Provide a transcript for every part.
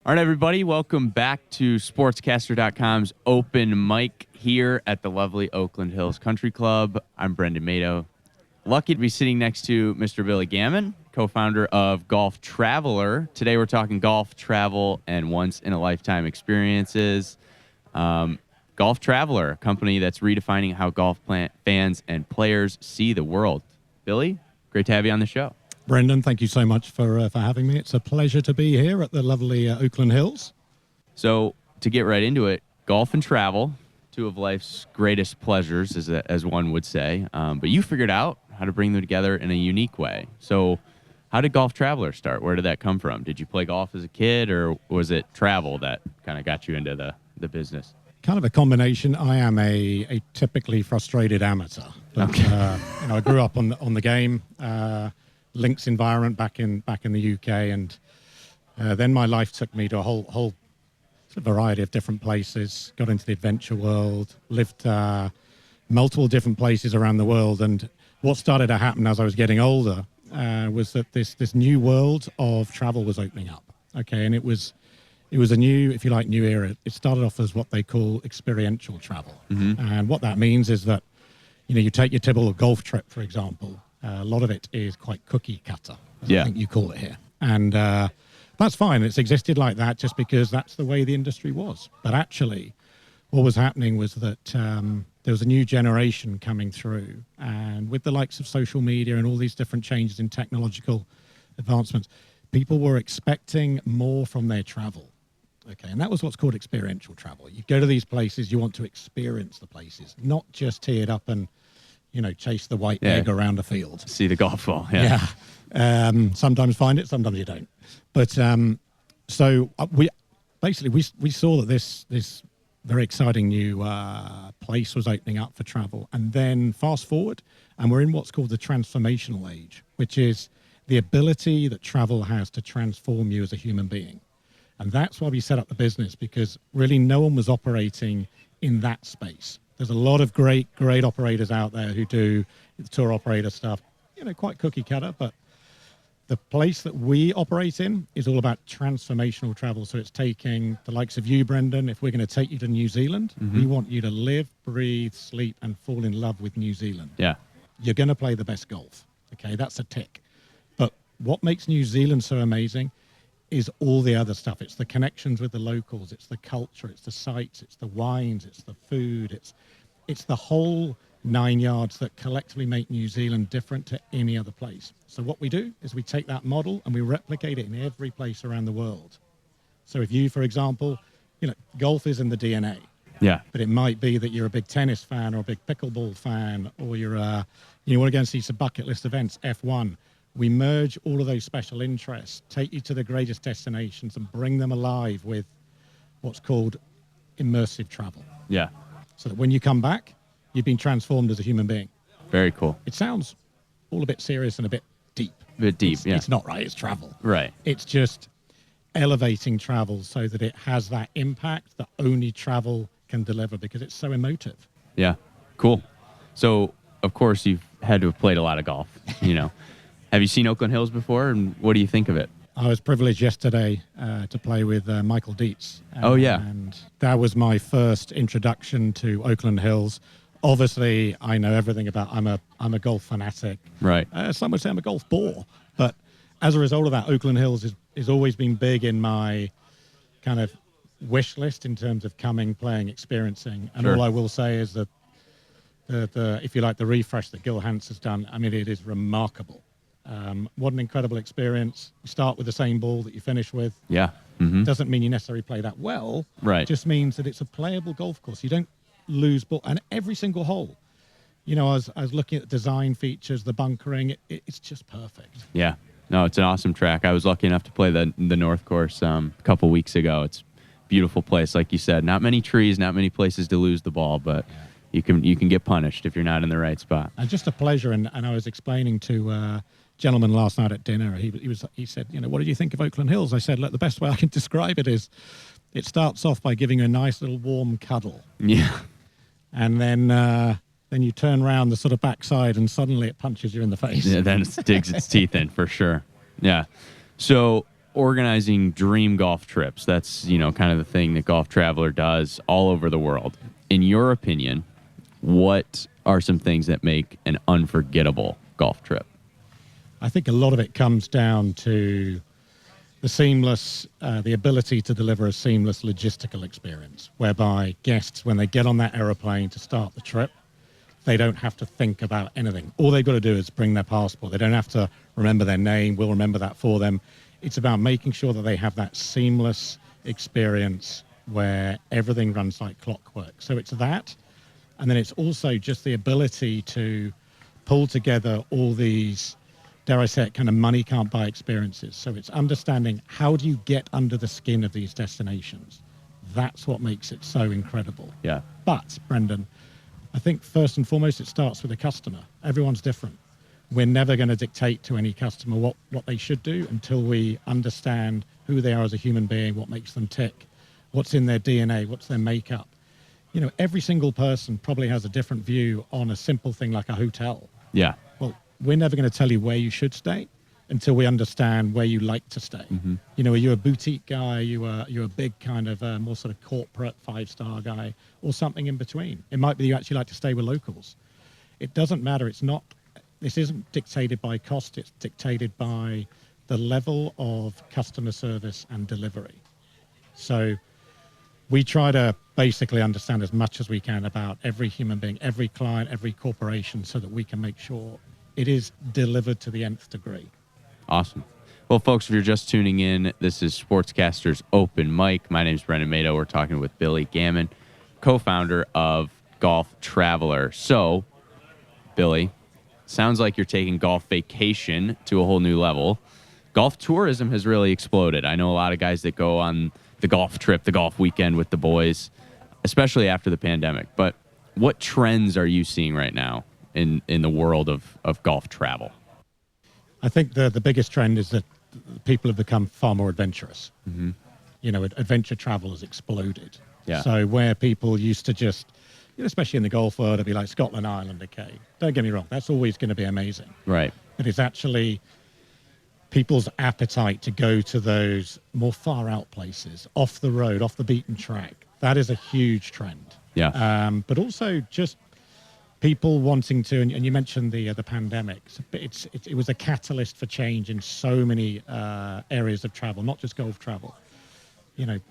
All right, everybody, welcome back to SportsCaster.com's open mic here at the lovely Oakland Hills Country Club. I'm Brendan Mato. Lucky to be sitting next to Mr. Billy Gammon, co-founder of Golf Traveler. Today we're talking golf, travel, and once-in-a-lifetime experiences. Golf Traveler, a company that's redefining how golf fans and players see the world. Billy, great to have you on the show. Brendan, thank you so much for having me. It's a pleasure to be here at the lovely Oakland Hills. So to get right into it, golf and travel, two of life's greatest pleasures, as one would say. But you figured out how to bring them together in a unique way. So how did Golf Traveler start? Where did that come from? Did you play golf as a kid, or was it travel that kind of got you into the business? Kind of a combination. I am a typically frustrated amateur. But, Okay. I grew up on the game. Links environment back in the UK, and then my life took me to a whole sort of variety of different places. Got into the adventure world, lived multiple different places around the world, and what started to happen as I was getting older was that this new world of travel was opening up. Okay, and it was a new, if you like, new era. It started off as what they call experiential travel, and what that means is that you take your typical golf trip, for example. A lot of it is quite cookie cutter, as I think you call it here. And that's fine. It's existed like that just because that's the way the industry was. But actually, what was happening was that there was a new generation coming through. And with the likes of social media and all these different changes in technological advancements, people were expecting more from their travel. Okay, and that was what's called experiential travel. You go to these places, you want to experience the places, not just tee it up and chase the white egg around a field. See the golf ball. Sometimes find it, sometimes you don't. But so we saw that this very exciting new place was opening up for travel. And then fast forward, and we're in what's called the transformational age, which is the ability that travel has to transform you as a human being. And that's why we set up the business, because really no one was operating in that space. There's a lot of great operators out there who do the tour operator stuff, quite cookie cutter, but the place that we operate in is all about transformational travel. So it's taking the likes of you, Brendan. If we're going to take you to New Zealand, we want you to live, breathe, sleep, and fall in love with New Zealand. Yeah. You're going to play the best golf. Okay, that's a tick. But what makes New Zealand so amazing is all the other stuff. It's the connections with the locals, it's the culture, it's the sights, it's the wines, it's the food, it's the whole 9 yards that collectively make New Zealand different to any other place. So what we do is we take that model and we replicate it in every place around the world. So if you, for example, golf is in the DNA. Yeah. But it might be that you're a big tennis fan or a big pickleball fan, or you want to go and see some bucket list events, F1. We merge all of those special interests, take you to the greatest destinations, and bring them alive with what's called immersive travel. Yeah. So that when you come back, you've been transformed as a human being. Very cool. It sounds all a bit serious and a bit deep. A bit deep, It's not right. It's travel. Right. It's just elevating travel so that it has that impact that only travel can deliver, because it's so emotive. Yeah. Cool. So, of course, you've had to have played a lot of golf, Have you seen Oakland Hills before, and what do you think of it? I was privileged yesterday to play with Michael Dietz. And that was my first introduction to Oakland Hills. Obviously, I know everything about. I'm a golf fanatic. Right. Some would say I'm a golf bore, but as a result of that, Oakland Hills has always been big in my kind of wish list in terms of coming, playing, experiencing. And all I will say is that the if you like, the refresh that Gil Hans has done, I mean, it is remarkable. What an incredible experience. You start with the same ball that you finish with. Yeah. Doesn't mean you necessarily play that well. Right. It just means that it's a playable golf course. You don't lose ball. And every single hole, I was looking at the design features, the bunkering. It's just perfect. Yeah. No, it's an awesome track. I was lucky enough to play the North Course a couple weeks ago. It's a beautiful place. Like you said, not many trees, not many places to lose the ball, but you can get punished if you're not in the right spot. And just a pleasure. And I was explaining to gentleman last night at dinner. He said, what did you think of Oakland Hills? I said, look, the best way I can describe it is it starts off by giving you a nice little warm cuddle. Yeah. And then you turn around the sort of backside and suddenly it punches you in the face. Yeah, then it digs its teeth in for sure. Yeah. So organizing dream golf trips. That's, kind of the thing that Golf Traveler does all over the world. In your opinion, what are some things that make an unforgettable golf trip? I think a lot of it comes down to the ability to deliver a seamless logistical experience, whereby guests, when they get on that aeroplane to start the trip, they don't have to think about anything. All they've got to do is bring their passport. They don't have to remember their name. We'll remember that for them. It's about making sure that they have that seamless experience where everything runs like clockwork. So it's that. And then it's also just the ability to pull together all these, dare I say it, kind of money can't buy experiences. So it's understanding, how do you get under the skin of these destinations? That's what makes it so incredible. Yeah. But, Brendan, I think first and foremost, it starts with the customer. Everyone's different. We're never going to dictate to any customer what they should do until we understand who they are as a human being, what makes them tick, what's in their DNA, what's their makeup. Every single person probably has a different view on a simple thing like a hotel. Yeah. Well, we're never going to tell you where you should stay until we understand where you like to stay. Mm-hmm. Are you a boutique guy? You're a big kind of more sort of corporate 5-star guy, or something in between? It might be you actually like to stay with locals. It doesn't matter. This isn't dictated by cost. It's dictated by the level of customer service and delivery. So we try to basically understand as much as we can about every human being, every client, every corporation, so that we can make sure it is delivered to the nth degree. Awesome. Well, folks, if you're just tuning in, this is SportsCaster's Open Mic. My name is Brendan Mato. We're talking with Billy Gammon, co-founder of Golf Traveler. So, Billy, sounds like you're taking golf vacation to a whole new level. Golf tourism has really exploded. I know a lot of guys that go on the golf trip, the golf weekend with the boys, especially after the pandemic. But what trends are you seeing right now in the world of golf travel? I think the biggest trend is that people have become far more adventurous. Mm-hmm. Adventure travel has exploded. Yeah. So where people used to just, especially in the golf world, it'd be like Scotland, Ireland, okay. Don't get me wrong, that's always going to be amazing. Right. But it's actually people's appetite to go to those more far out places, off the road, off the beaten track. That is a huge trend. Yeah. But also just people wanting to, and you mentioned the pandemic. It was a catalyst for change in so many areas of travel, not just golf travel.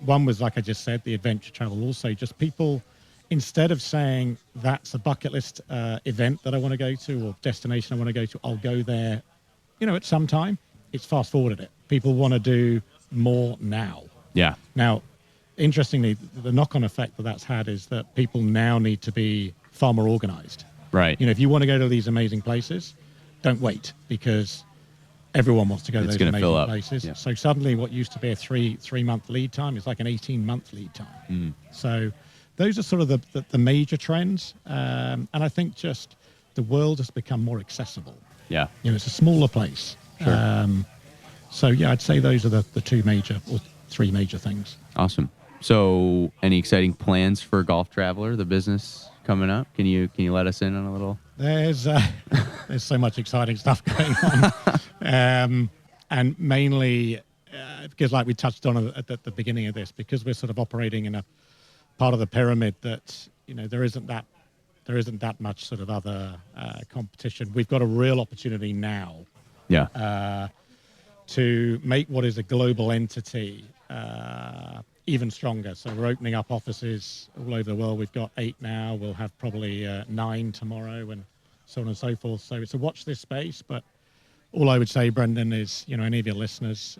One was, like I just said, the adventure travel. Also, just people, instead of saying that's a bucket list event that I want to go to, or destination I want to go to, I'll go there, at some time. It's fast forwarded it. People want to do more now. Yeah. Now, interestingly, the knock-on effect that's had is that people now need to be far more organized. Right. If you want to go to these amazing places, don't wait, because everyone wants to go to those amazing places. Yeah. So suddenly what used to be a three-month lead time is like an 18-month lead time. Mm. So those are sort of the major trends. And I think just the world has become more accessible. Yeah. It's a smaller place. Sure. So yeah, I'd say those are the two major or three major things. Awesome. So any exciting plans for Golf Traveler, the business coming up? Can you let us in on a little? There's so much exciting stuff going on. And mainly because, like we touched on at the beginning of this, because we're sort of operating in a part of the pyramid that, there isn't that much sort of other competition. We've got a real opportunity now. Yeah. To make what is a global entity even stronger. So we're opening up offices all over the world. We've got 8 now. We'll have probably 9 tomorrow, and so on and so forth. So it's a watch this space. But all I would say, Brendan, is, any of your listeners,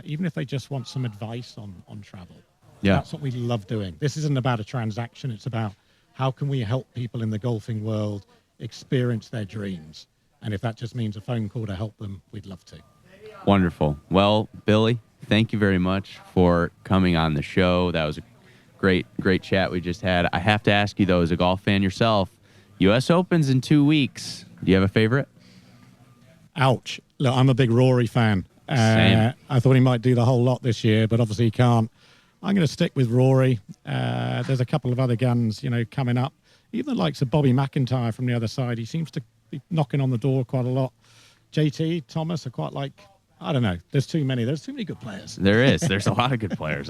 even if they just want some advice on travel, that's what we love doing. This isn't about a transaction. It's about how can we help people in the golfing world experience their dreams. And if that just means a phone call to help them, we'd love to. Wonderful. Well, Billy, thank you very much for coming on the show. That was a great chat we just had. I have to ask you, though, as a golf fan yourself, U.S. Open's in 2 weeks. Do you have a favorite? Ouch. Look, I'm a big Rory fan. Same. I thought he might do the whole lot this year, but obviously he can't. I'm going to stick with Rory. There's a couple of other guns, coming up. Even the likes of Bobby McIntyre from the other side. He seems to be knocking on the door quite a lot. JT, Thomas, I quite like I don't know. There's too many good players. There is. There's a lot of good players.